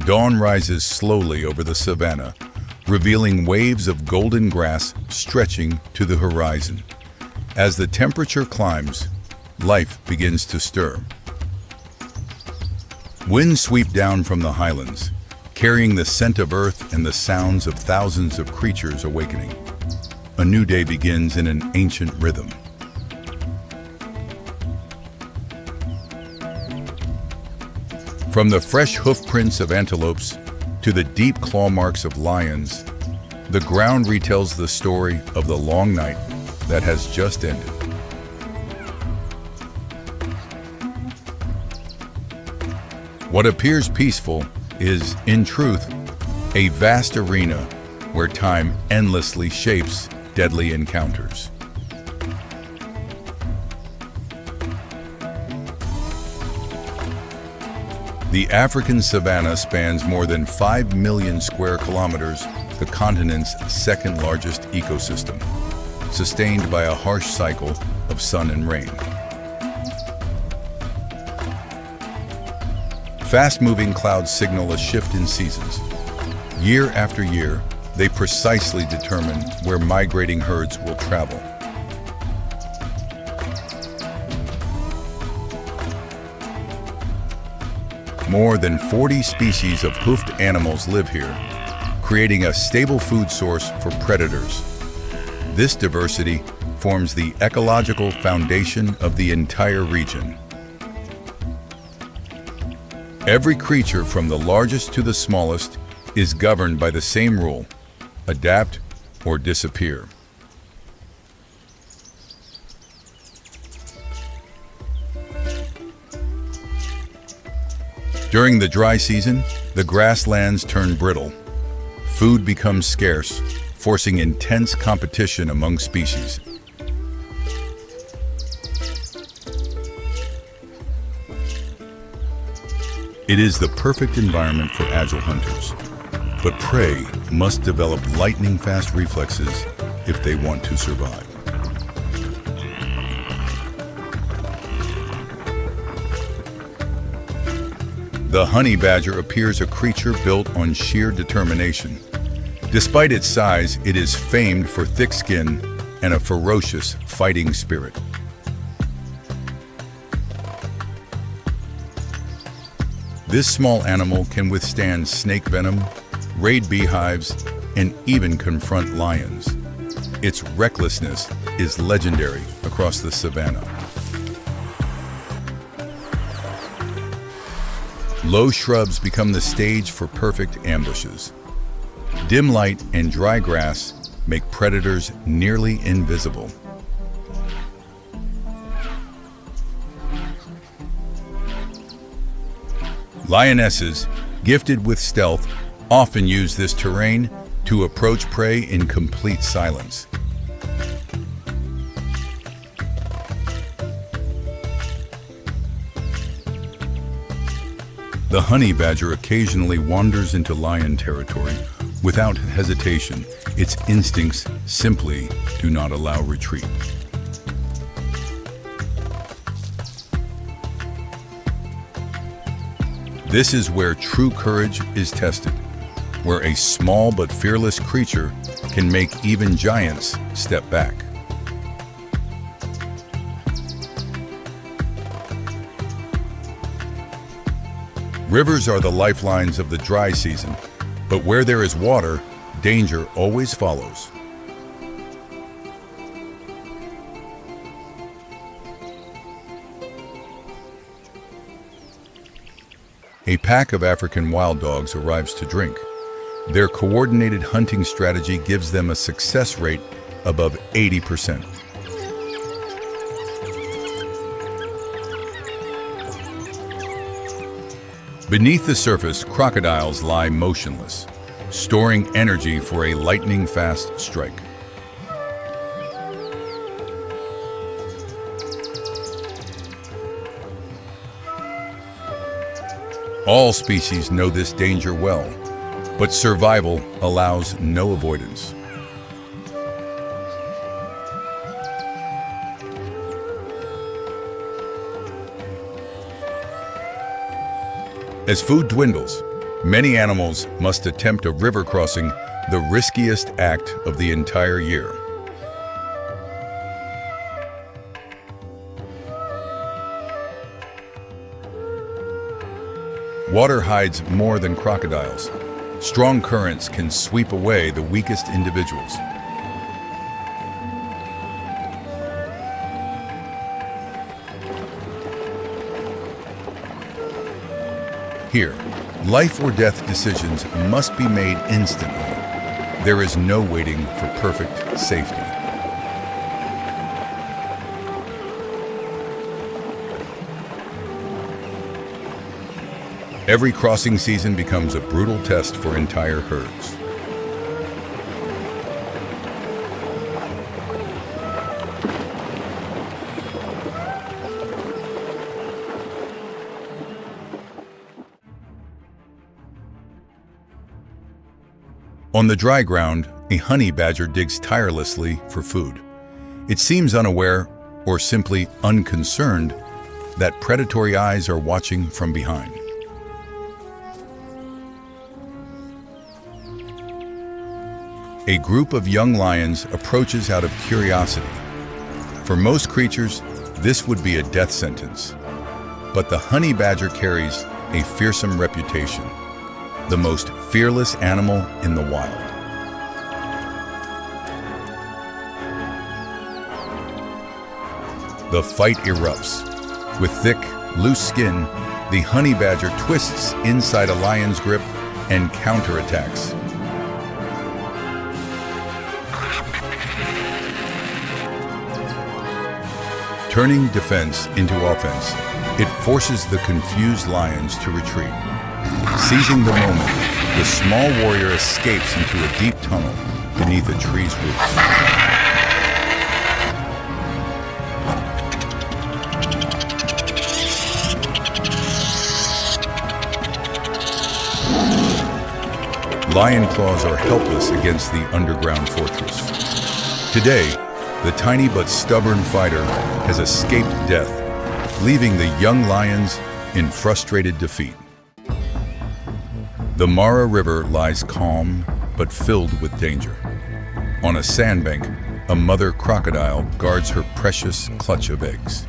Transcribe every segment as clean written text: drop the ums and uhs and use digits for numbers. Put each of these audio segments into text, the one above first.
Dawn rises slowly over the savannah, revealing waves of golden grass stretching to the horizon. As the temperature climbs, life begins to stir. Winds sweep down from the highlands, carrying the scent of earth and the sounds of thousands of creatures awakening. A new day begins in an ancient rhythm. From the fresh hoofprints of antelopes to the deep claw marks of lions, the ground retells the story of the long night that has just ended. What appears peaceful is, in truth, a vast arena where time endlessly shapes deadly encounters. The African savanna spans more than 5 million square kilometers, the continent's second largest ecosystem, sustained by a harsh cycle of sun and rain. Fast-moving clouds signal a shift in seasons. Year after year, they precisely determine where migrating herds will travel. More than 40 species of hoofed animals live here, creating a stable food source for predators. This diversity forms the ecological foundation of the entire region. Every creature, from the largest to the smallest, is governed by the same rule: adapt or disappear. During the dry season, the grasslands turn brittle. Food becomes scarce, forcing intense competition among species. It is the perfect environment for agile hunters, but prey must develop lightning-fast reflexes if they want to survive. The honey badger appears a creature built on sheer determination. Despite its size, it is famed for thick skin and a ferocious fighting spirit. This small animal can withstand snake venom, raid beehives, and even confront lions. Its recklessness is legendary across the savannah. Low shrubs become the stage for perfect ambushes. Dim light and dry grass make predators nearly invisible. Lionesses, gifted with stealth, often use this terrain to approach prey in complete silence. The honey badger occasionally wanders into lion territory without hesitation. Its instincts simply do not allow retreat. This is where true courage is tested, where a small but fearless creature can make even giants step back. Rivers are the lifelines of the dry season, but where there is water, danger always follows. A pack of African wild dogs arrives to drink. Their coordinated hunting strategy gives them a success rate above 80%. Beneath the surface, crocodiles lie motionless, storing energy for a lightning-fast strike. All species know this danger well, but survival allows no avoidance. As food dwindles, Many animals must attempt a river crossing, the riskiest act of the entire year. Water hides more than crocodiles. Strong currents can sweep away the weakest individuals. Here, life or death decisions must be made instantly. There is no waiting for perfect safety. Every crossing season becomes a brutal test for entire herds. On the dry ground, a honey badger digs tirelessly for food. It seems unaware, or simply unconcerned, that predatory eyes are watching from behind. A group of young lions approaches out of curiosity. For most creatures, this would be a death sentence. But the honey badger carries a fearsome reputation, the most fearless animal in the wild. The fight erupts. With thick, loose skin, the honey badger twists inside a lion's grip and counterattacks. Turning defense into offense, it forces the confused lions to retreat. Seizing the moment, the small warrior escapes into a deep tunnel beneath a tree's roots. Lion claws are helpless against the underground fortress. Today, the tiny but stubborn fighter has escaped death, leaving the young lions in frustrated defeat. The Mara River lies calm but filled with danger. On a sandbank, a mother crocodile guards her precious clutch of eggs.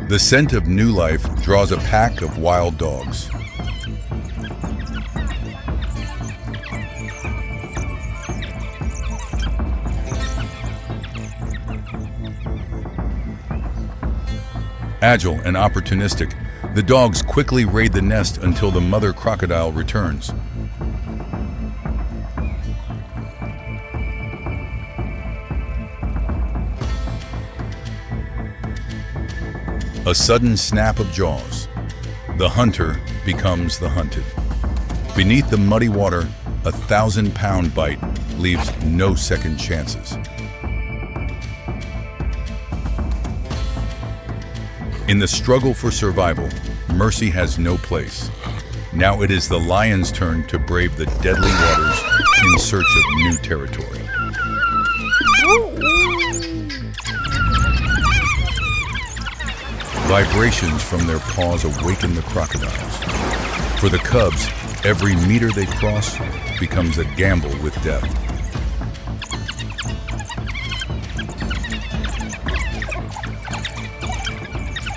The scent of new life draws a pack of wild dogs. Agile and opportunistic, the dogs quickly raid the nest until the mother crocodile returns. A sudden snap of jaws. The hunter becomes the hunted. Beneath the muddy water, a 1,000-pound bite leaves no second chances. In the struggle for survival, mercy has no place. Now it is the lion's turn to brave the deadly waters in search of new territory. Vibrations from their paws awaken the crocodiles. For the cubs, every meter they cross becomes a gamble with death.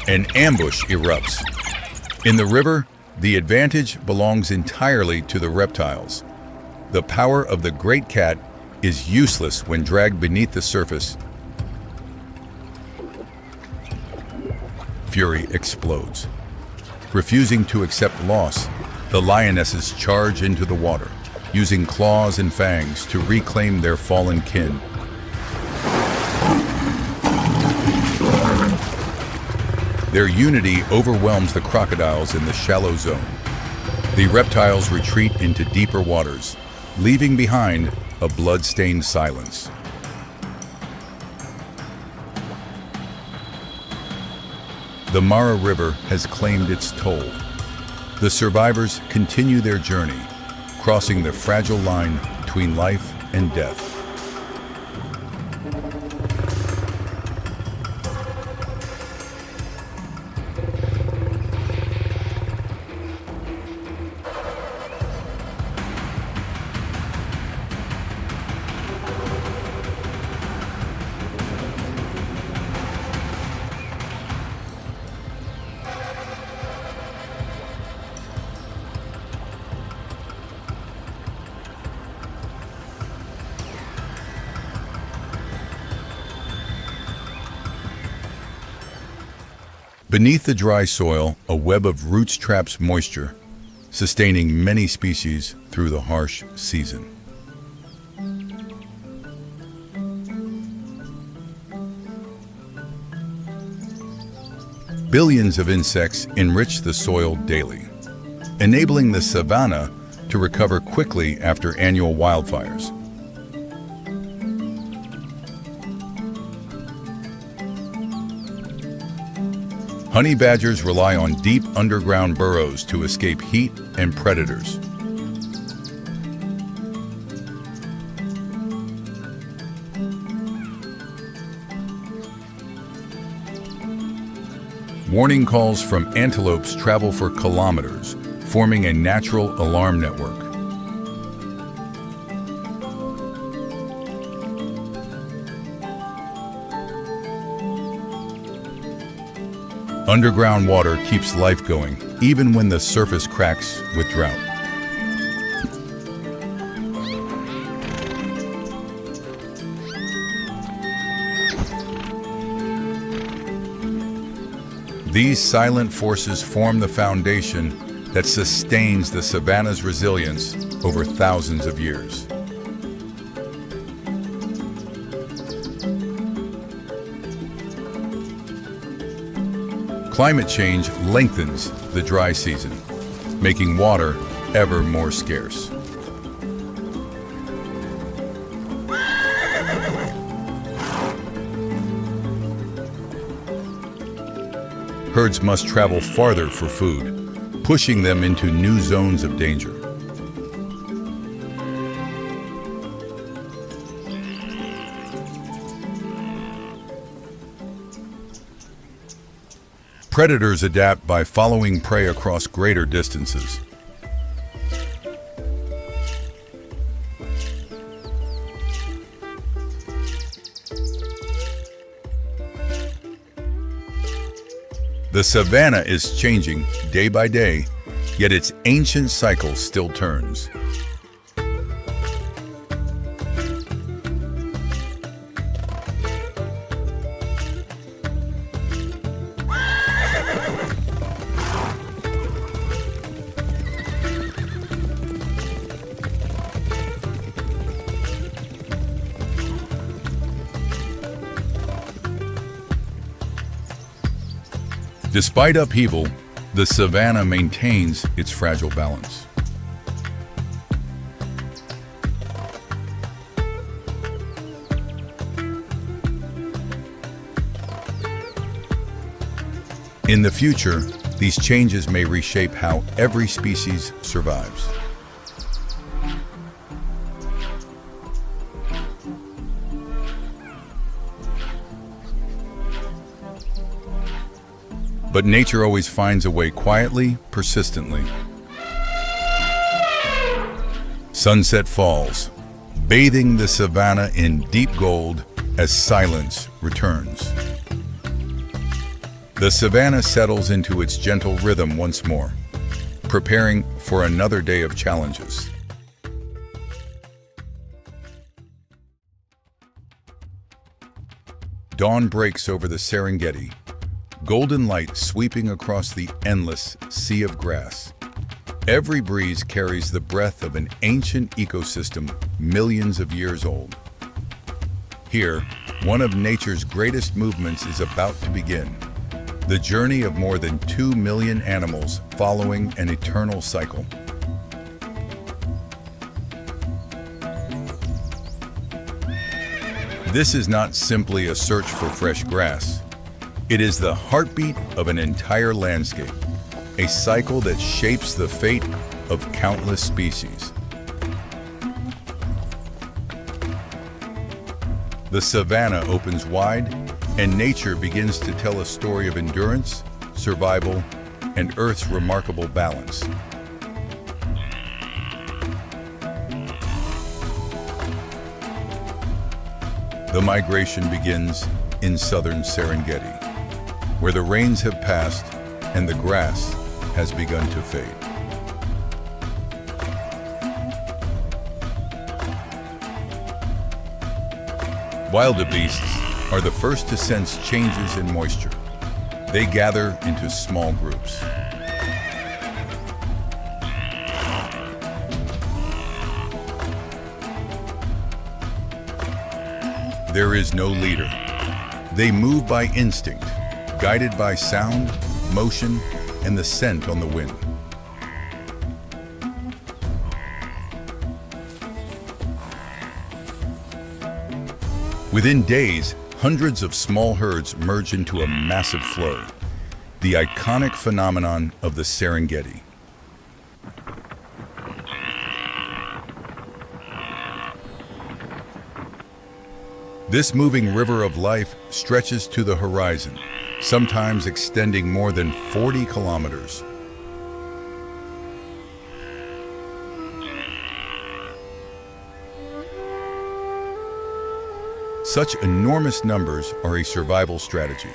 An ambush erupts. In the river, the advantage belongs entirely to the reptiles. The power of the great cat is useless when dragged beneath the surface. Fury explodes. Refusing to accept loss, the lionesses charge into the water, using claws and fangs to reclaim their fallen kin. Their unity overwhelms the crocodiles in the shallow zone. The reptiles retreat into deeper waters, leaving behind a blood-stained silence. The Mara River has claimed its toll. The survivors continue their journey, crossing the fragile line between life and death. Beneath the dry soil, a web of roots traps moisture, sustaining many species through the harsh season. Billions of insects enrich the soil daily, enabling the savanna to recover quickly after annual wildfires. Honey badgers rely on deep underground burrows to escape heat and predators. Warning calls from antelopes travel for kilometers, forming a natural alarm network. Underground water keeps life going, even when the surface cracks with drought. These silent forces form the foundation that sustains the savanna's resilience over thousands of years. Climate change lengthens the dry season, making water ever more scarce. Herds must travel farther for food, pushing them into new zones of danger. Predators adapt by following prey across greater distances. The savanna is changing day by day, yet its ancient cycle still turns. Despite upheaval, the savanna maintains its fragile balance. In the future, these changes may reshape how every species survives. But nature always finds a way quietly, persistently. Sunset falls, bathing the savanna in deep gold as silence returns. The savanna settles into its gentle rhythm once more, preparing for another day of challenges. Dawn breaks over the Serengeti, golden light sweeping across the endless sea of grass. Every breeze carries the breath of an ancient ecosystem millions of years old. Here, one of nature's greatest movements is about to begin. The journey of more than 2 million animals following an eternal cycle. This is not simply a search for fresh grass. It is the heartbeat of an entire landscape, a cycle that shapes the fate of countless species. The savanna opens wide, and nature begins to tell a story of endurance, survival, and Earth's remarkable balance. The migration begins in southern Serengeti, where the rains have passed and the grass has begun to fade. Wildebeests are the first to sense changes in moisture. They gather into small groups. There is no leader. They move by instinct, guided by sound, motion, and the scent on the wind. Within days, hundreds of small herds merge into a massive flow, the iconic phenomenon of the Serengeti. This moving river of life stretches to the horizon, sometimes extending more than 40 kilometers. Such enormous numbers are a survival strategy.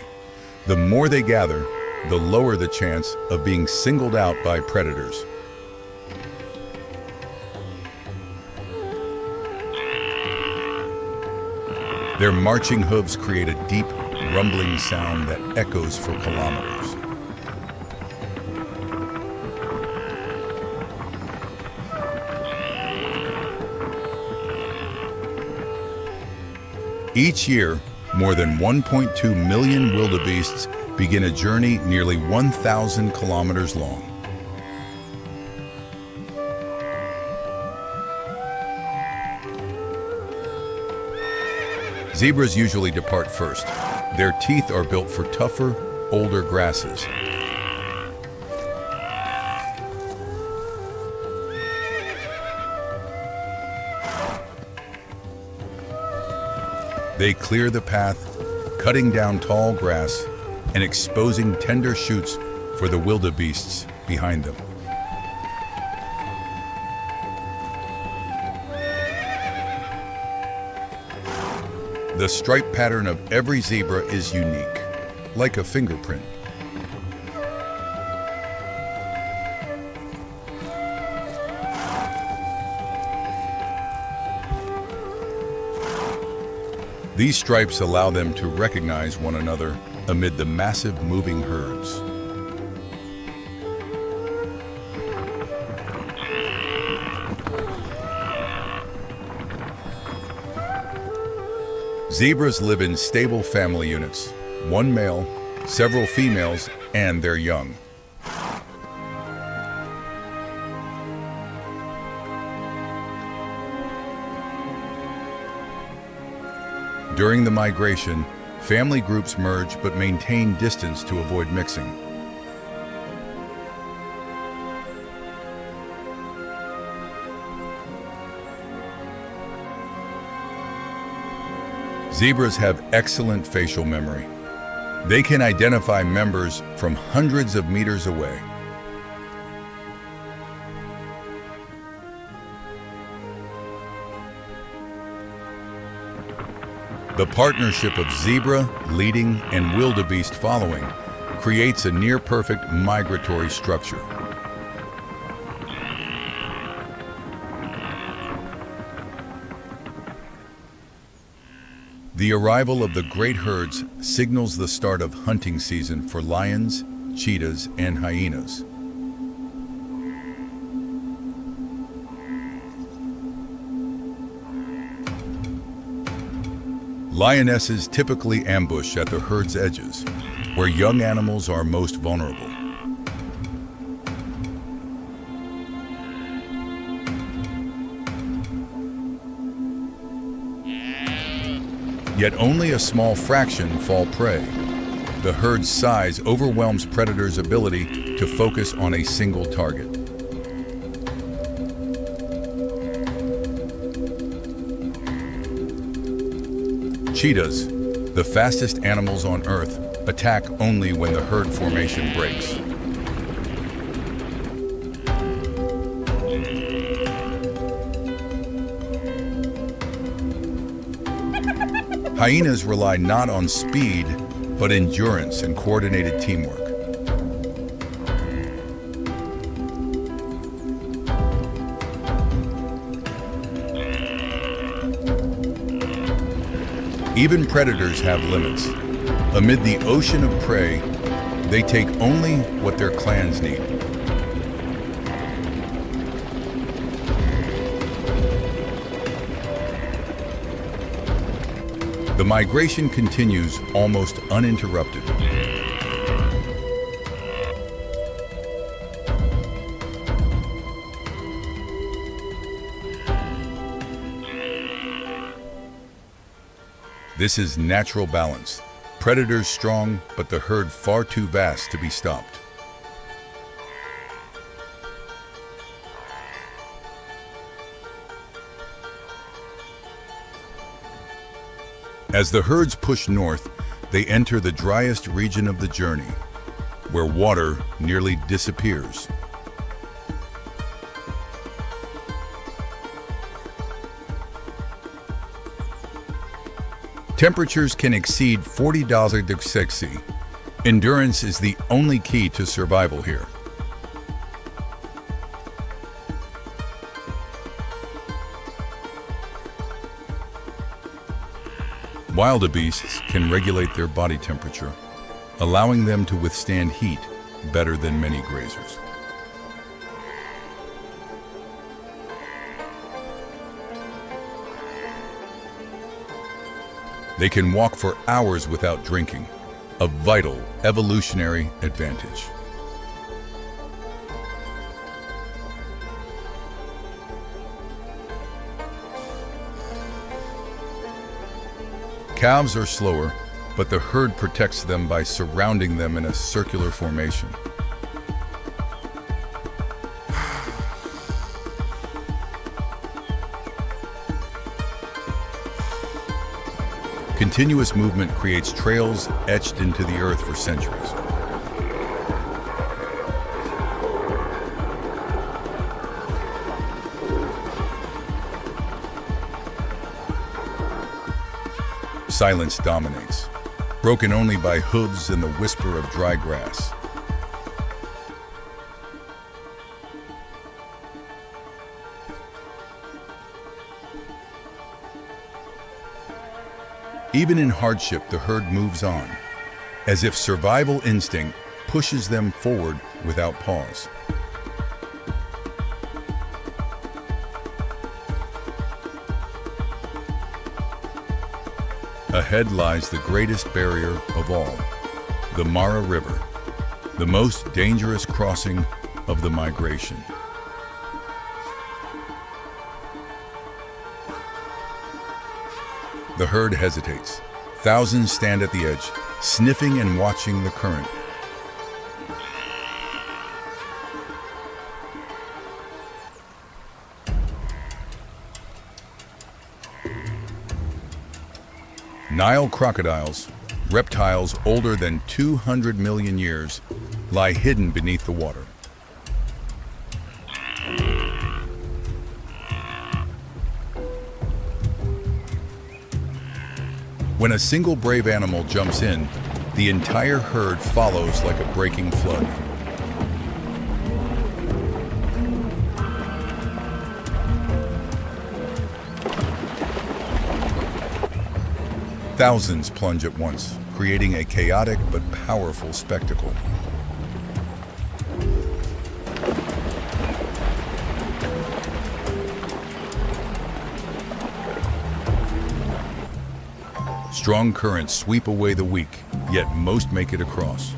The more they gather, the lower the chance of being singled out by predators. Their marching hooves create a deep, rumbling sound that echoes for kilometers. Each year, more than 1.2 million wildebeests begin a journey nearly 1,000 kilometers long. Zebras usually depart first. Their teeth are built for tougher, older grasses. They clear the path, cutting down tall grass and exposing tender shoots for the wildebeests behind them. The stripe pattern of every zebra is unique, like a fingerprint. These stripes allow them to recognize one another amid the massive moving herds. Zebras live in stable family units, one male, several females, and their young. During the migration, family groups merge but maintain distance to avoid mixing. Zebras have excellent facial memory. They can identify members from hundreds of meters away. The partnership of zebra, leading, and wildebeest following creates a near-perfect migratory structure. The arrival of the great herds signals the start of hunting season for lions, cheetahs, and hyenas. Lionesses typically ambush at the herd's edges, where young animals are most vulnerable. Yet only a small fraction fall prey. The herd's size overwhelms predators' ability to focus on a single target. Cheetahs, the fastest animals on Earth, attack only when the herd formation breaks. Hyenas rely not on speed, but endurance and coordinated teamwork. Even predators have limits. Amid the ocean of prey, They take only what their clans need. The migration continues almost uninterrupted. This is natural balance. Predators strong, but the herd far too vast to be stopped. As the herds push north, they enter the driest region of the journey, where water nearly disappears. Temperatures can exceed 40 degrees Celsius. Endurance is the only key to survival here. Wildebeests can regulate their body temperature, allowing them to withstand heat better than many grazers. They can walk for hours without drinking, a vital evolutionary advantage. Calves are slower, but the herd protects them by surrounding them in a circular formation. Continuous movement creates trails etched into the earth for centuries. Silence dominates, broken only by hooves and the whisper of dry grass. Even in hardship, the herd moves on, as if survival instinct pushes them forward without pause. Ahead lies the greatest barrier of all, the Mara River, the most dangerous crossing of the migration. The herd hesitates. Thousands stand at the edge, sniffing and watching the current. Nile crocodiles, reptiles older than 200 million years, lie hidden beneath the water. When a single brave animal jumps in, the entire herd follows like a breaking flood. Thousands plunge at once, creating a chaotic but powerful spectacle. Strong currents sweep away the weak, yet most make it across.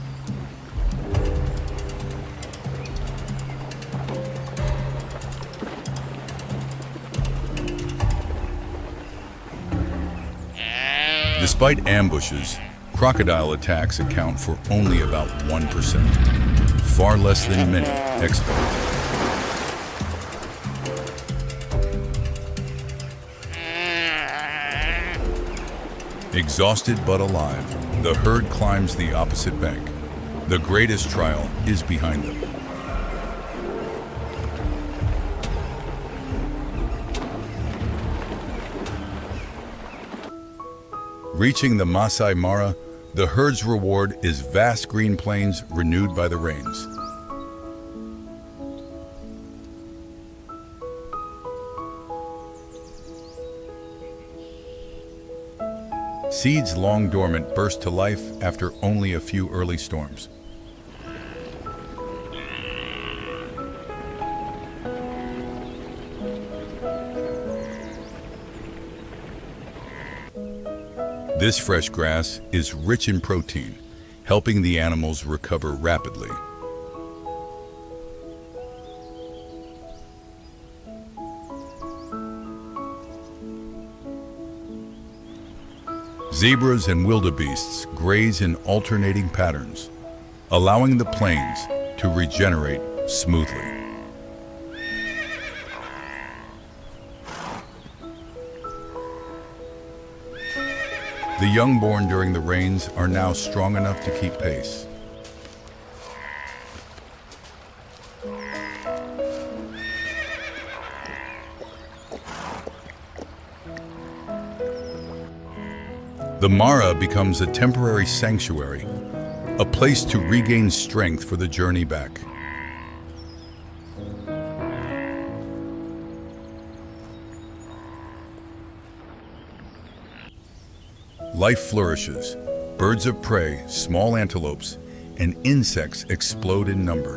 Despite ambushes, crocodile attacks account for only about 1%, far less than many expect. Exhausted but alive, the herd climbs the opposite bank. The greatest trial is behind them. Reaching the Masai Mara, the herd's reward is vast green plains renewed by the rains. Seeds long dormant burst to life after only a few early storms. This fresh grass is rich in protein, helping the animals recover rapidly. Zebras and wildebeests graze in alternating patterns, allowing the plains to regenerate smoothly. The young born during the rains are now strong enough to keep pace. The Mara becomes a temporary sanctuary, a place to regain strength for the journey back. Life flourishes. Birds of prey, small antelopes, and insects explode in number.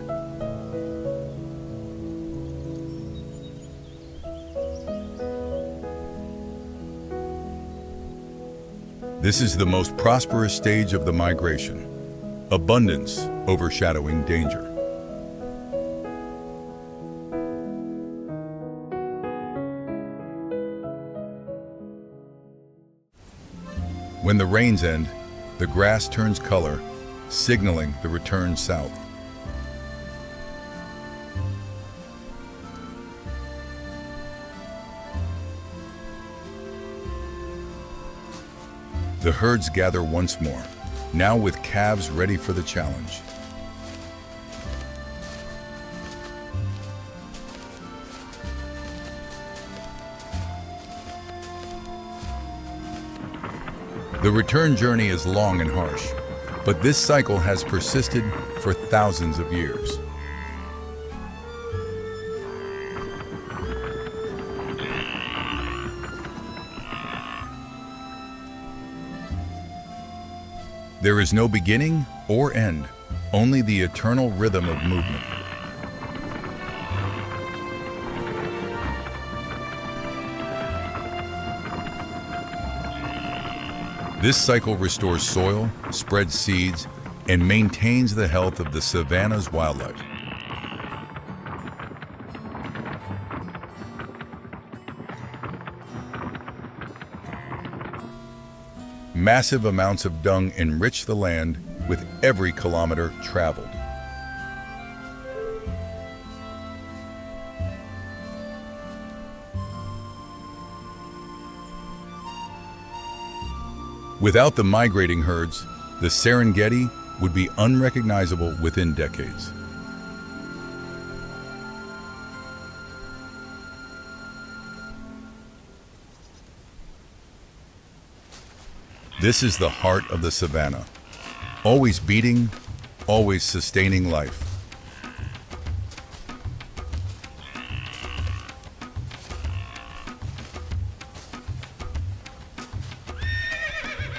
This is the most prosperous stage of the migration, abundance overshadowing danger. When the rains end, the grass turns color, signaling the return south. The herds gather once more, now with calves ready for the challenge. The return journey is long and harsh, but this cycle has persisted for thousands of years. There is no beginning or end, only the eternal rhythm of movement. This cycle restores soil, spreads seeds, and maintains the health of the Savannah's wildlife. Massive amounts of dung enrich the land with every kilometer traveled. Without the migrating herds, the Serengeti would be unrecognizable within decades. This is the heart of the savannah, always beating, always sustaining life.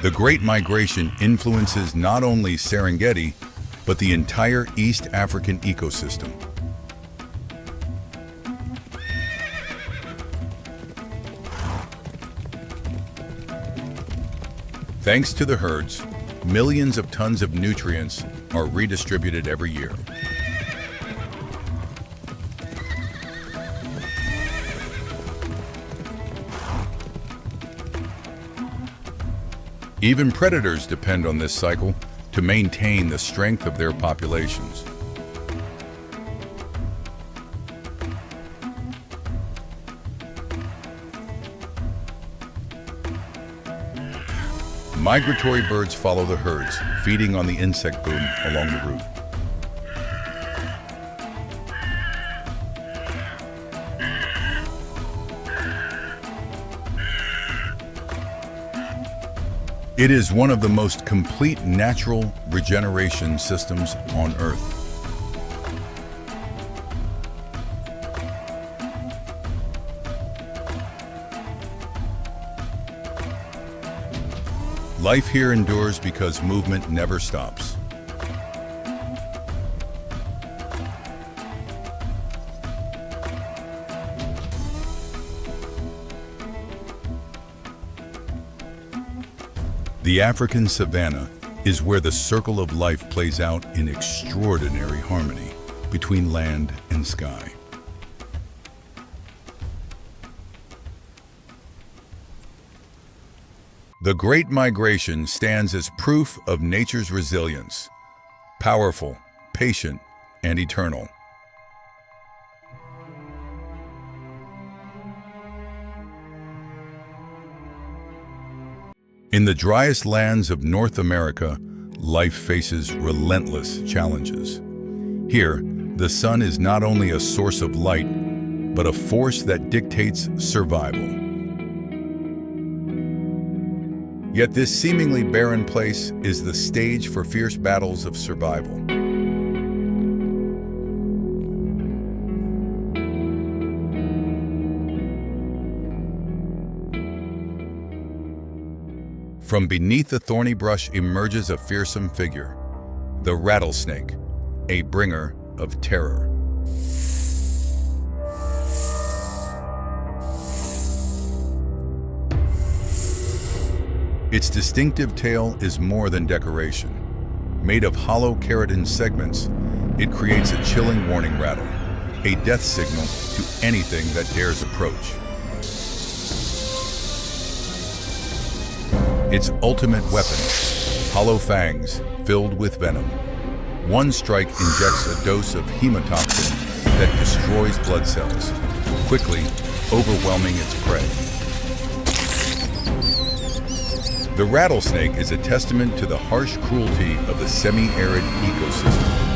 The Great Migration influences not only Serengeti, but the entire East African ecosystem. Thanks to the herds, millions of tons of nutrients are redistributed every year. Even predators depend on this cycle to maintain the strength of their populations. Migratory birds follow the herds, feeding on the insect boom along the route. It is one of the most complete natural regeneration systems on Earth. Life here endures because movement never stops. The African Savannah is where the circle of life plays out in extraordinary harmony between land and sky. The Great Migration stands as proof of nature's resilience, powerful, patient, and eternal. In the driest lands of North America, life faces relentless challenges. Here, the sun is not only a source of light, but a force that dictates survival. Yet this seemingly barren place is the stage for fierce battles of survival. From beneath the thorny brush emerges a fearsome figure, the rattlesnake, a bringer of terror. Its distinctive tail is more than decoration. Made of hollow keratin segments, it creates a chilling warning rattle, a death signal to anything that dares approach. Its ultimate weapon, hollow fangs filled with venom. One strike injects a dose of hemotoxin that destroys blood cells, quickly overwhelming its prey. The rattlesnake is a testament to the harsh cruelty of the semi-arid ecosystem.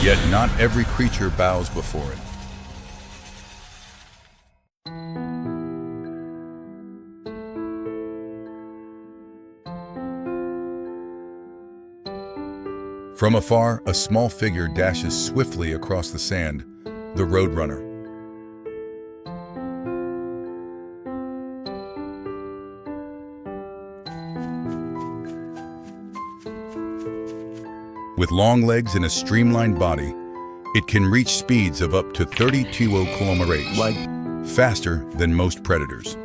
Yet not every creature bows before it. From afar, a small figure dashes swiftly across the sand, the Roadrunner. With long legs and a streamlined body, it can reach speeds of up to 32 km/h, faster than most predators.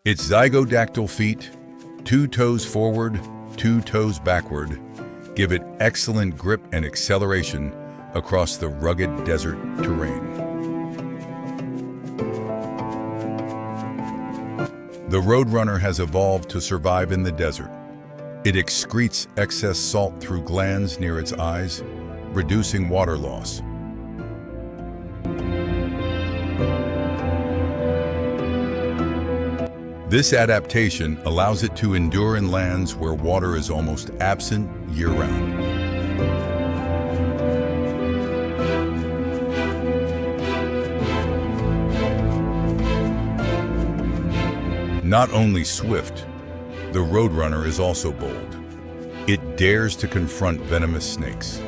Its zygodactyl feet, 2 toes forward, 2 toes backward, give it excellent grip and acceleration across the rugged desert terrain. The Roadrunner has evolved to survive in the desert. It excretes excess salt through glands near its eyes, reducing water loss. This adaptation allows it to endure in lands where water is almost absent year-round. Not only swift, the Roadrunner is also bold. It dares to confront venomous snakes.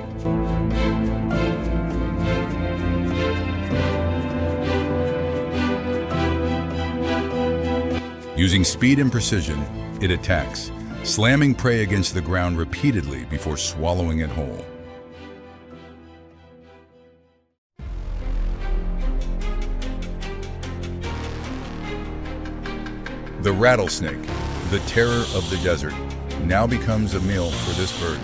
Using speed and precision, it attacks, slamming prey against the ground repeatedly before swallowing it whole. The rattlesnake, the terror of the desert, now becomes a meal for this bird.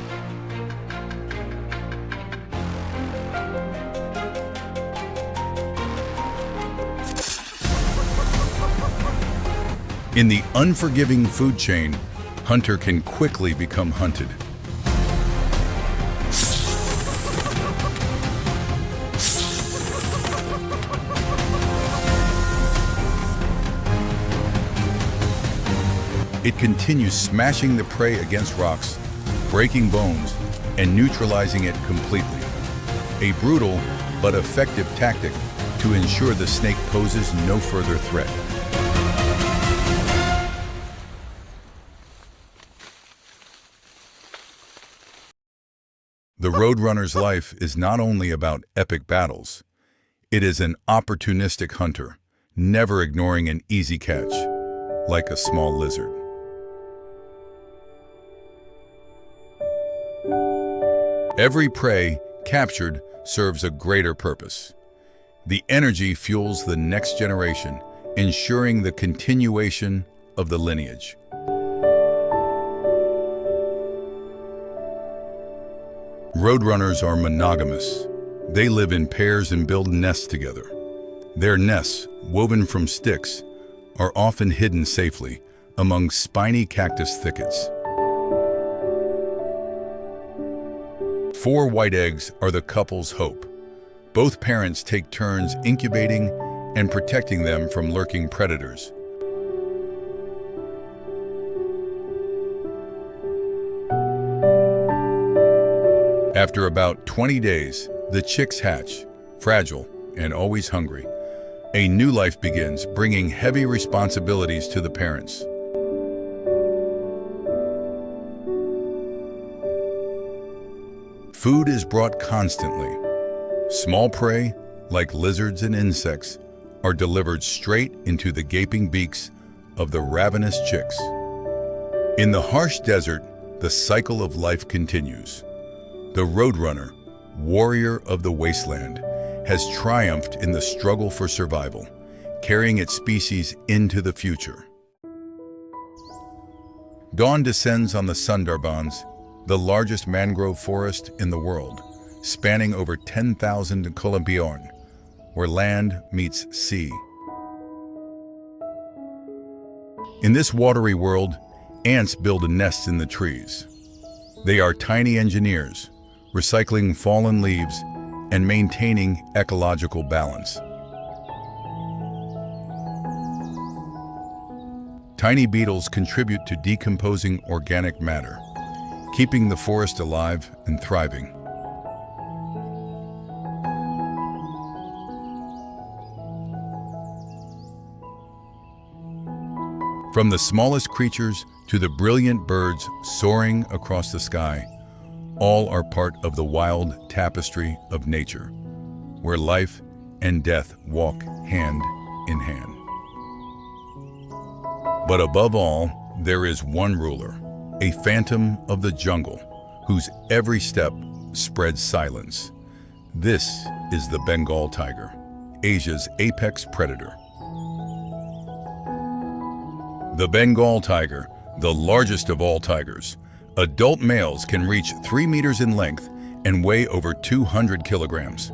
In the unforgiving food chain, hunter can quickly become hunted. It continues smashing the prey against rocks, breaking bones, and neutralizing it completely. A brutal but effective tactic to ensure the snake poses no further threat. The Roadrunner's life is not only about epic battles. It is an opportunistic hunter, never ignoring an easy catch. like a small lizard. Every prey captured serves a greater purpose. The energy fuels the next generation, ensuring the continuation of the lineage. Roadrunners are monogamous. They live in pairs and build nests together. Their nests, woven from sticks, are often hidden safely among spiny cactus thickets. 4 white eggs are the couple's hope. Both parents take turns incubating and protecting them from lurking predators. After about 20 days, the chicks hatch, fragile and always hungry. A new life begins, bringing heavy responsibilities to the parents. Food is brought constantly. Small prey, like lizards and insects, are delivered straight into the gaping beaks of the ravenous chicks. In the harsh desert, the cycle of life continues. The Roadrunner, warrior of the wasteland, has triumphed in the struggle for survival, carrying its species into the future. Dawn descends on the Sundarbans, the largest mangrove forest in the world, spanning over 10,000 kilometers, where land meets sea. In this watery world, ants build nests in the trees. They are tiny engineers, recycling fallen leaves and maintaining ecological balance. Tiny beetles contribute to decomposing organic matter, keeping the forest alive and thriving. From the smallest creatures to the brilliant birds soaring across the sky, all are part of the wild tapestry of nature, where life and death walk hand in hand. But above all, there is one ruler, a phantom of the jungle, whose every step spreads silence. This is the Bengal tiger, Asia's apex predator. The Bengal tiger, the largest of all tigers, adult males can reach 3 meters in length and weigh over 200 kilograms.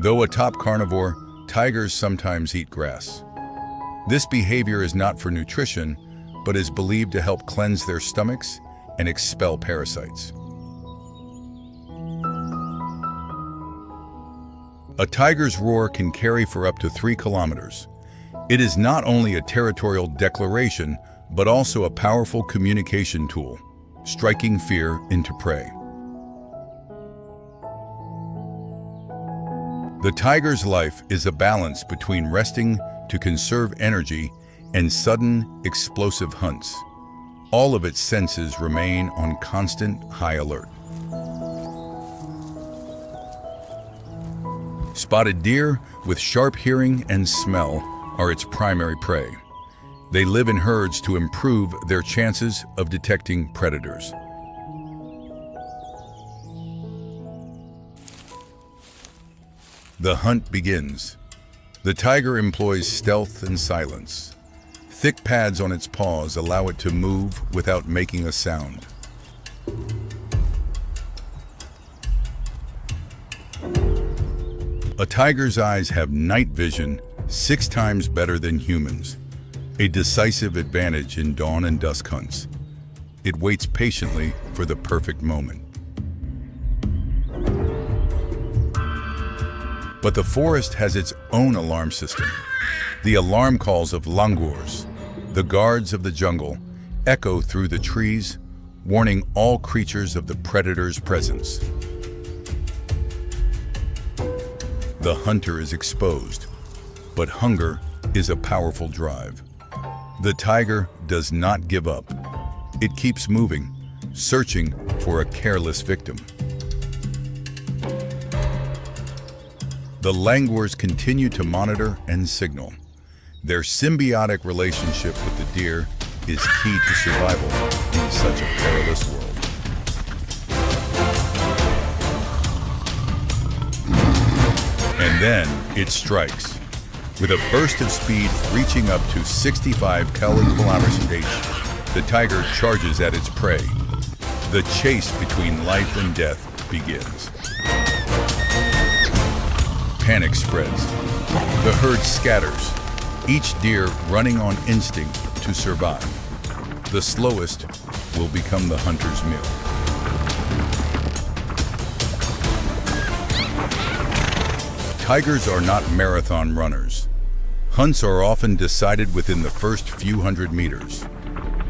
Though a top carnivore, tigers sometimes eat grass. This behavior is not for nutrition, but is believed to help cleanse their stomachs and expel parasites. A tiger's roar can carry for up to 3 kilometers. It is not only a territorial declaration, but also a powerful communication tool, striking fear into prey. The tiger's life is a balance between resting to conserve energy and sudden, explosive hunts. All of its senses remain on constant high alert. Spotted deer, with sharp hearing and smell, are its primary prey. They live in herds to improve their chances of detecting predators. The hunt begins. The tiger employs stealth and silence. Thick pads on its paws allow it to move without making a sound. A tiger's eyes have night vision 6 times better than humans, a decisive advantage in dawn and dusk hunts. It waits patiently for the perfect moment. But the forest has its own alarm system. The alarm calls of langurs, the guards of the jungle, echo through the trees, warning all creatures of the predator's presence. The hunter is exposed, but hunger is a powerful drive. The tiger does not give up. It keeps moving, searching for a careless victim. The langurs continue to monitor and signal. Their symbiotic relationship with the deer is key to survival in such a perilous world. And then it strikes. With a burst of speed reaching up to 65 km/h, the tiger charges at its prey. The chase between life and death begins. Panic spreads. The herd scatters, each deer running on instinct to survive. The slowest will become the hunter's meal. Tigers are not marathon runners. Hunts are often decided within the first few hundred meters.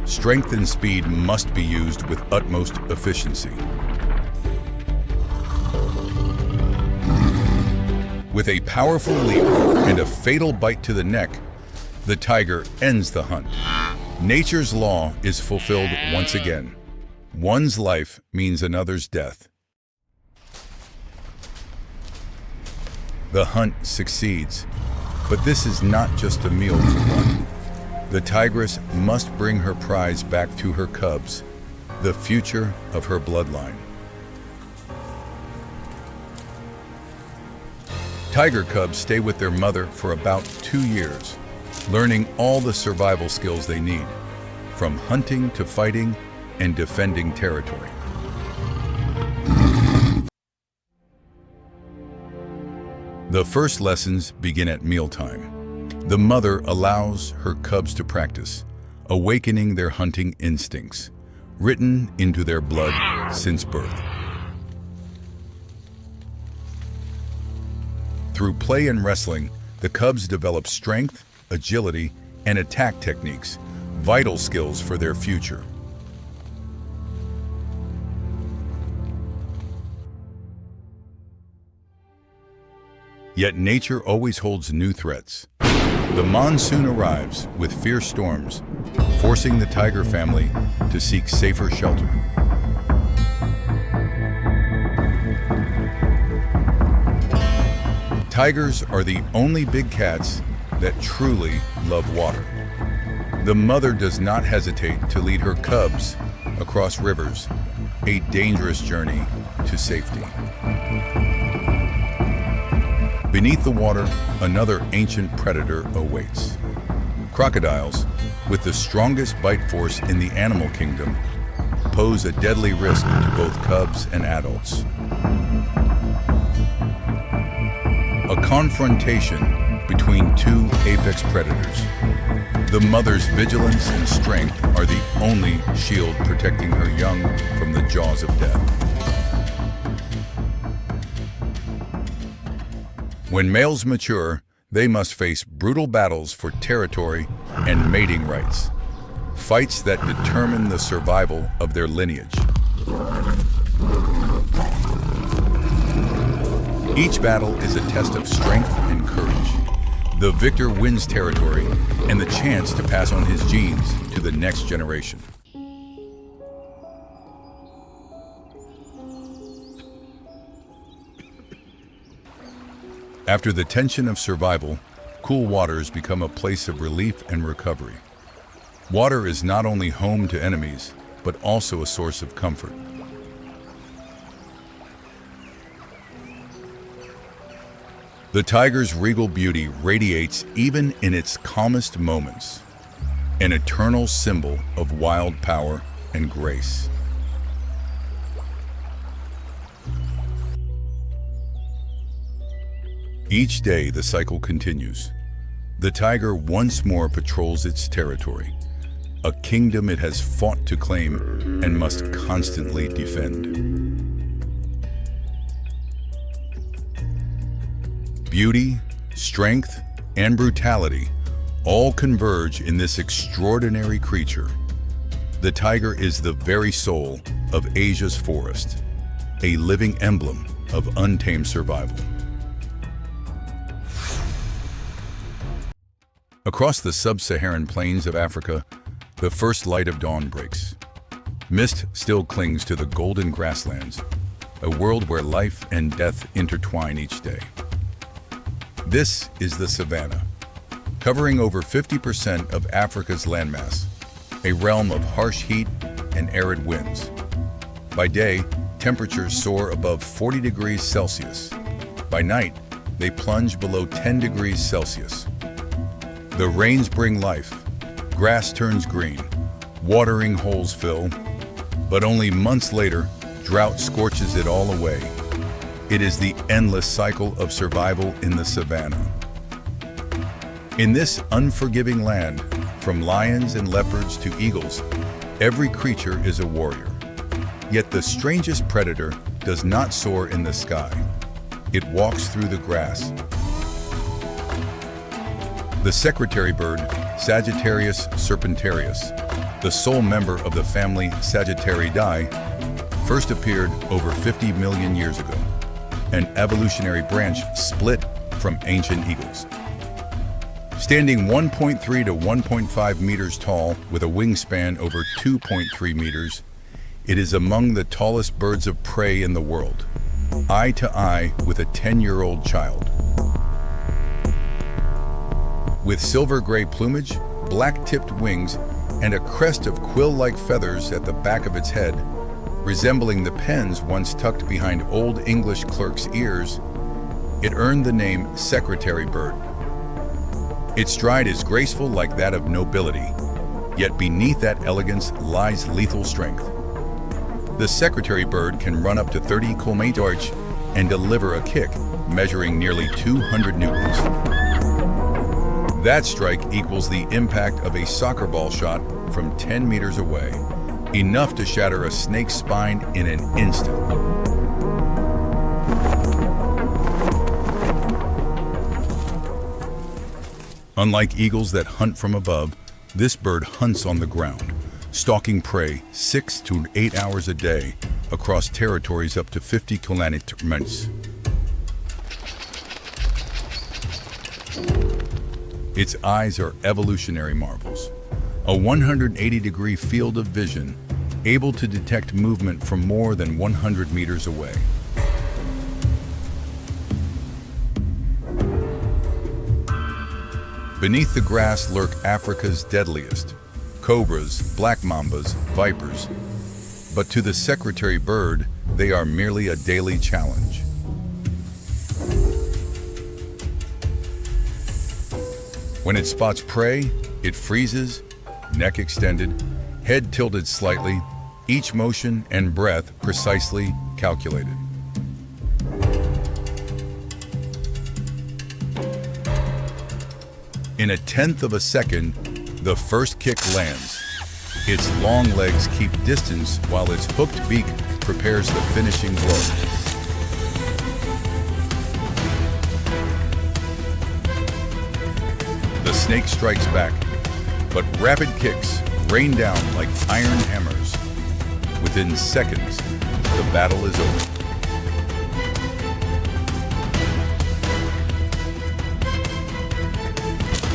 Strength and speed must be used with utmost efficiency. With a powerful leap and a fatal bite to the neck, the tiger ends the hunt. Nature's law is fulfilled once again. One's life means another's death. The hunt succeeds, but this is not just a meal for one. The tigress must bring her prize back to her cubs, the future of her bloodline. Tiger cubs stay with their mother for about 2 years, learning all the survival skills they need, from hunting to fighting and defending territory. The first lessons begin at mealtime. The mother allows her cubs to practice, awakening their hunting instincts, written into their blood since birth. Through play and wrestling, the cubs develop strength, agility, and attack techniques, vital skills for their future. Yet nature always holds new threats. The monsoon arrives with fierce storms, forcing the tiger family to seek safer shelter. Tigers are the only big cats that truly love water. The mother does not hesitate to lead her cubs across rivers, a dangerous journey to safety. Beneath the water, another ancient predator awaits. Crocodiles, with the strongest bite force in the animal kingdom, pose a deadly risk to both cubs and adults. A confrontation between two apex predators. The mother's vigilance and strength are the only shield protecting her young from the jaws of death. When males mature, they must face brutal battles for territory and mating rights, fights that determine the survival of their lineage. Each battle is a test of strength and courage. The victor wins territory and the chance to pass on his genes to the next generation. After the tension of survival, cool waters become a place of relief and recovery. Water is not only home to enemies, but also a source of comfort. The tiger's regal beauty radiates even in its calmest moments, an eternal symbol of wild power and grace. Each day the cycle continues. The tiger once more patrols its territory, a kingdom it has fought to claim and must constantly defend. Beauty, strength, and brutality all converge in this extraordinary creature. The tiger is the very soul of Asia's forest, a living emblem of untamed survival. Across the sub-Saharan plains of Africa, the first light of dawn breaks. Mist still clings to the golden grasslands, a world where life and death intertwine each day. This is the Savannah, covering over 50% of Africa's landmass, a realm of harsh heat and arid winds. By day, temperatures soar above 40 degrees Celsius. By night, they plunge below 10 degrees Celsius. The rains bring life, grass turns green, watering holes fill, but only months later, drought scorches it all away. It is the endless cycle of survival in the savannah. In this unforgiving land, from lions and leopards to eagles, every creature is a warrior. Yet the strangest predator does not soar in the sky. It walks through the grass. The secretary bird, Sagittarius serpentarius, the sole member of the family Sagittariidae, first appeared over 50 million years ago. An evolutionary branch split from ancient eagles. Standing 1.3 to 1.5 meters tall with a wingspan over 2.3 meters, it is among the tallest birds of prey in the world, eye to eye with a 10-year-old child. With silver-gray plumage, black-tipped wings, and a crest of quill-like feathers at the back of its head, resembling the pens once tucked behind Old English clerks' ears, it earned the name secretary bird. Its stride is graceful like that of nobility, yet beneath that elegance lies lethal strength. The secretary bird can run up to 30 km/h and deliver a kick measuring nearly 200 newtons. That strike equals the impact of a soccer ball shot from 10 meters away, enough to shatter a snake's spine in an instant. Unlike eagles that hunt from above, this bird hunts on the ground, stalking prey 6 to 8 hours a day across territories up to 50 kilometers. Its eyes are evolutionary marvels, a 180-degree field of vision, able to detect movement from more than 100 meters away. Beneath the grass lurk Africa's deadliest, cobras, black mambas, vipers. But to the secretary bird, they are merely a daily challenge. When it spots prey, it freezes, neck extended, head tilted slightly, each motion and breath precisely calculated. In a tenth of a second, the first kick lands. Its long legs keep distance while its hooked beak prepares the finishing blow. The snake strikes back, but rapid kicks rain down like iron hammers. Within seconds, the battle is over.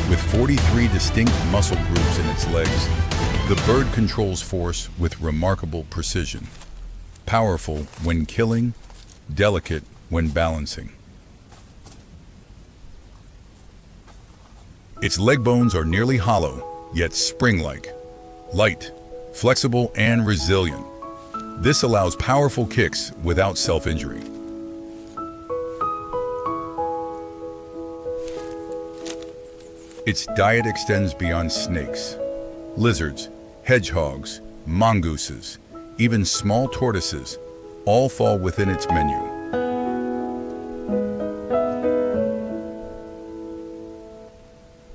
With 43 distinct muscle groups in its legs, the bird controls force with remarkable precision. Powerful when killing, delicate when balancing. Its leg bones are nearly hollow, yet spring-like, light, flexible, and resilient. This allows powerful kicks without self-injury. Its diet extends beyond snakes. Lizards, hedgehogs, mongooses, even small tortoises, all fall within its menu.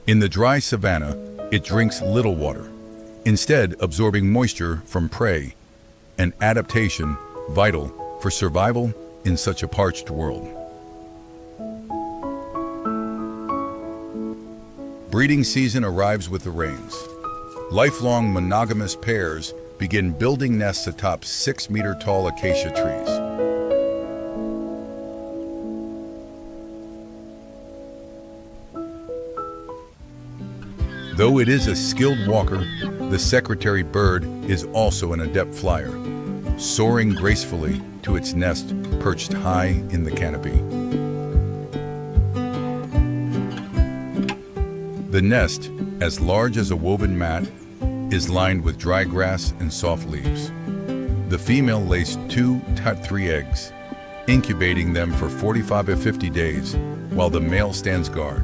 In the dry savanna, it drinks little water, instead absorbing moisture from prey, an adaptation vital for survival in such a parched world. Breeding season arrives with the rains. Lifelong monogamous pairs begin building nests atop 6-meter-tall acacia trees. Though it is a skilled walker, the secretary bird is also an adept flyer, soaring gracefully to its nest perched high in the canopy. The nest, as large as a woven mat, is lined with dry grass and soft leaves. The female lays 2 to 3 eggs, incubating them for 45 to 50 days, while the male stands guard.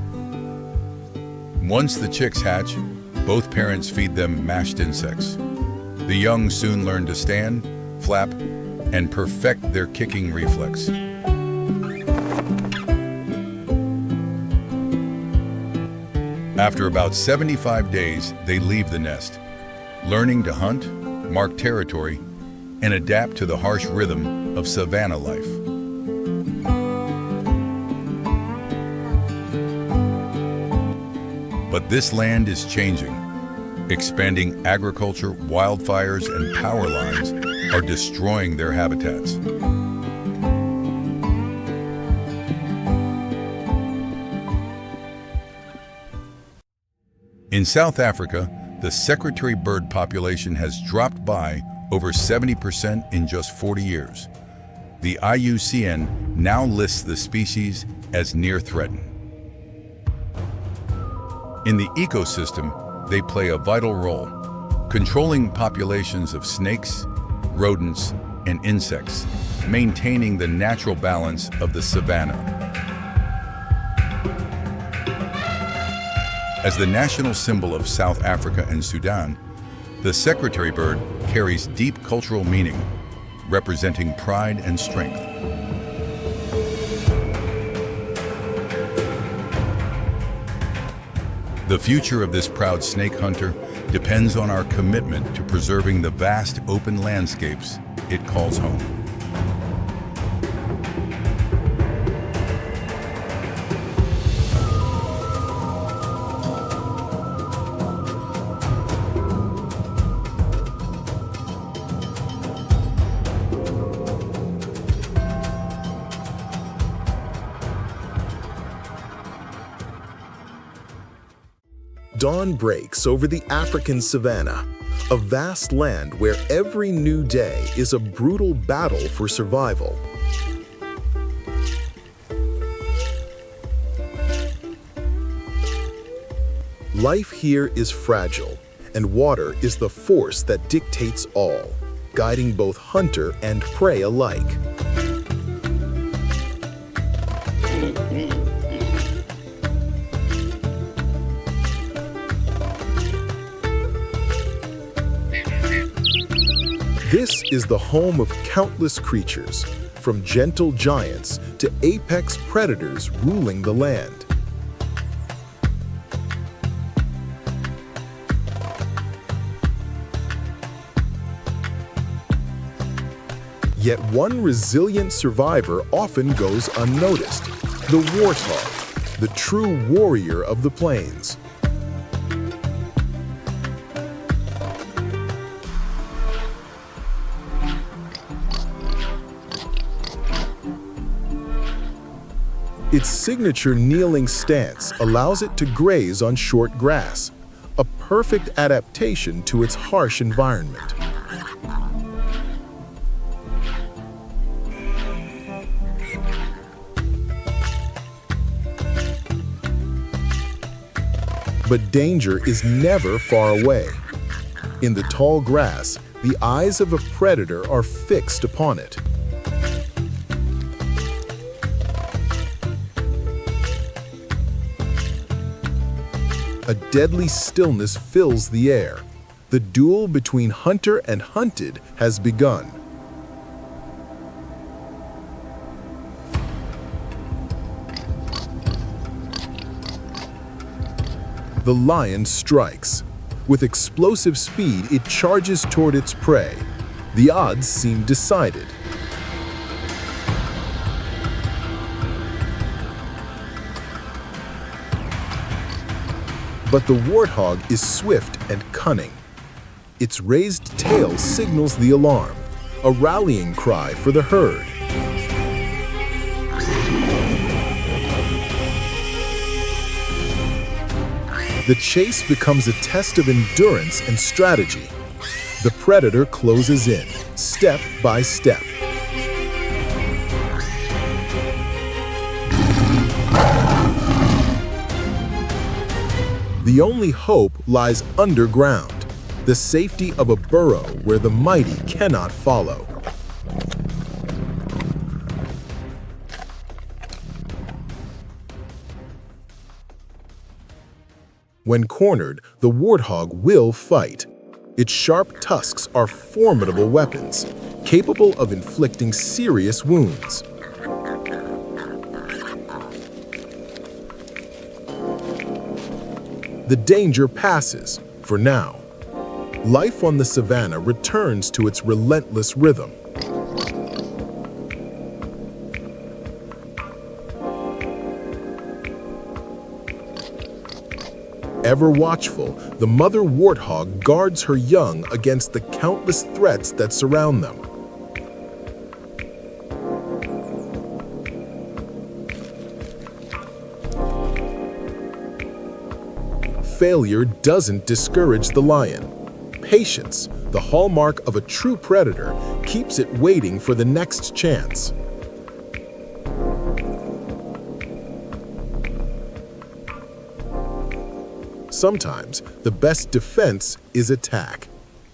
Once the chicks hatch, both parents feed them mashed insects. The young soon learn to stand, flap, and perfect their kicking reflex. After about 75 days, they leave the nest, learning to hunt, mark territory, and adapt to the harsh rhythm of savanna life. But this land is changing. Expanding agriculture, wildfires, and power lines are destroying their habitats. In South Africa, the secretary bird population has dropped by over 70% in just 40 years. The IUCN now lists the species as near threatened. In the ecosystem, they play a vital role, controlling populations of snakes, rodents, and insects, maintaining the natural balance of the savanna. As the national symbol of South Africa and Sudan, the secretary bird carries deep cultural meaning, representing pride and strength. The future of this proud snake hunter depends on our commitment to preserving the vast open landscapes it calls home. Dawn breaks over the African savanna, a vast land where every new day is a brutal battle for survival. Life here is fragile, and water is the force that dictates all, guiding both hunter and prey alike. This is the home of countless creatures, from gentle giants to apex predators ruling the land. Yet one resilient survivor often goes unnoticed: the warthog, the true warrior of the plains. Its signature kneeling stance allows it to graze on short grass, a perfect adaptation to its harsh environment. But danger is never far away. In the tall grass, the eyes of a predator are fixed upon it. A deadly stillness fills the air. The duel between hunter and hunted has begun. The lion strikes. With explosive speed, it charges toward its prey. The odds seem decided. But the warthog is swift and cunning. Its raised tail signals the alarm, a rallying cry for the herd. The chase becomes a test of endurance and strategy. The predator closes in, step by step. The only hope lies underground, the safety of a burrow where the mighty cannot follow. When cornered, the warthog will fight. Its sharp tusks are formidable weapons, capable of inflicting serious wounds. The danger passes, for now. Life on the savannah returns to its relentless rhythm. Ever watchful, the mother warthog guards her young against the countless threats that surround them. Failure doesn't discourage the lion. Patience, the hallmark of a true predator, keeps it waiting for the next chance. Sometimes, the best defense is attack.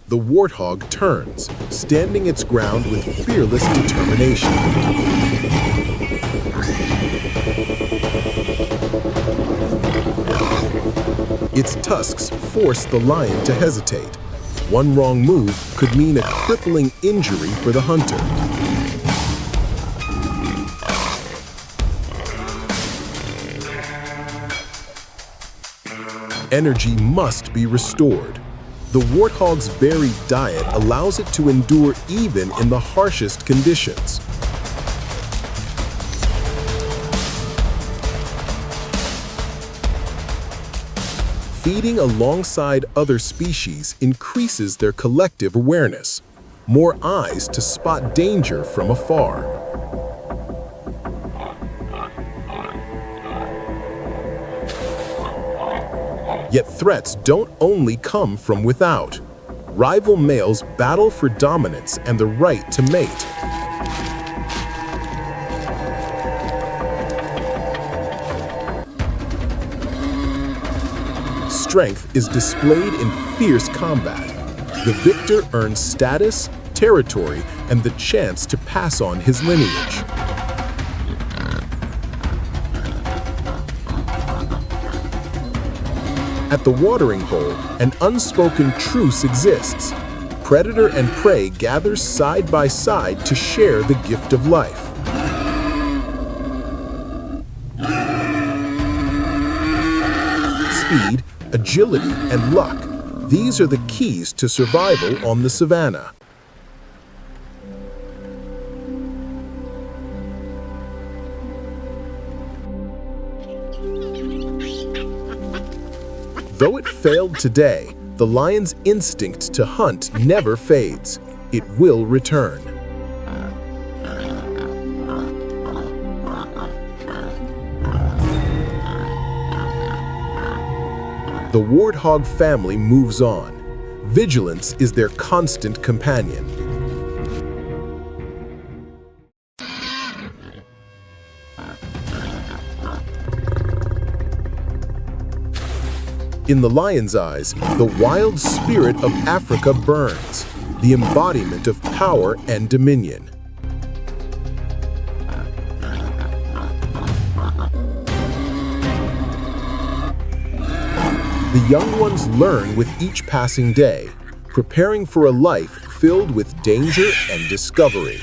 The warthog turns, standing its ground with fearless determination. Its tusks force the lion to hesitate. One wrong move could mean a crippling injury for the hunter. Energy must be restored. The warthog's varied diet allows it to endure even in the harshest conditions. Feeding alongside other species increases their collective awareness, more eyes to spot danger from afar. Yet threats don't only come from without. Rival males battle for dominance and the right to mate. Strength is displayed in fierce combat. The victor earns status, territory, and the chance to pass on his lineage. At the watering hole, an unspoken truce exists. Predator and prey gather side by side to share the gift of life. Speed, agility, and luck. These are the keys to survival on the savannah. Though it failed today, the lion's instinct to hunt never fades. It will return. The warthog family moves on. Vigilance is their constant companion. In the lion's eyes, the wild spirit of Africa burns, the embodiment of power and dominion. The young ones learn with each passing day, preparing for a life filled with danger and discovery.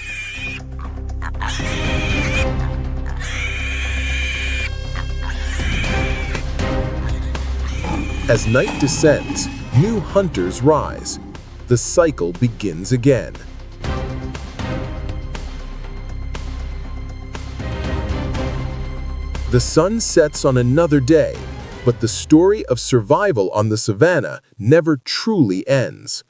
As night descends, new hunters rise. The cycle begins again. The sun sets on another day, but the story of survival on the savannah never truly ends.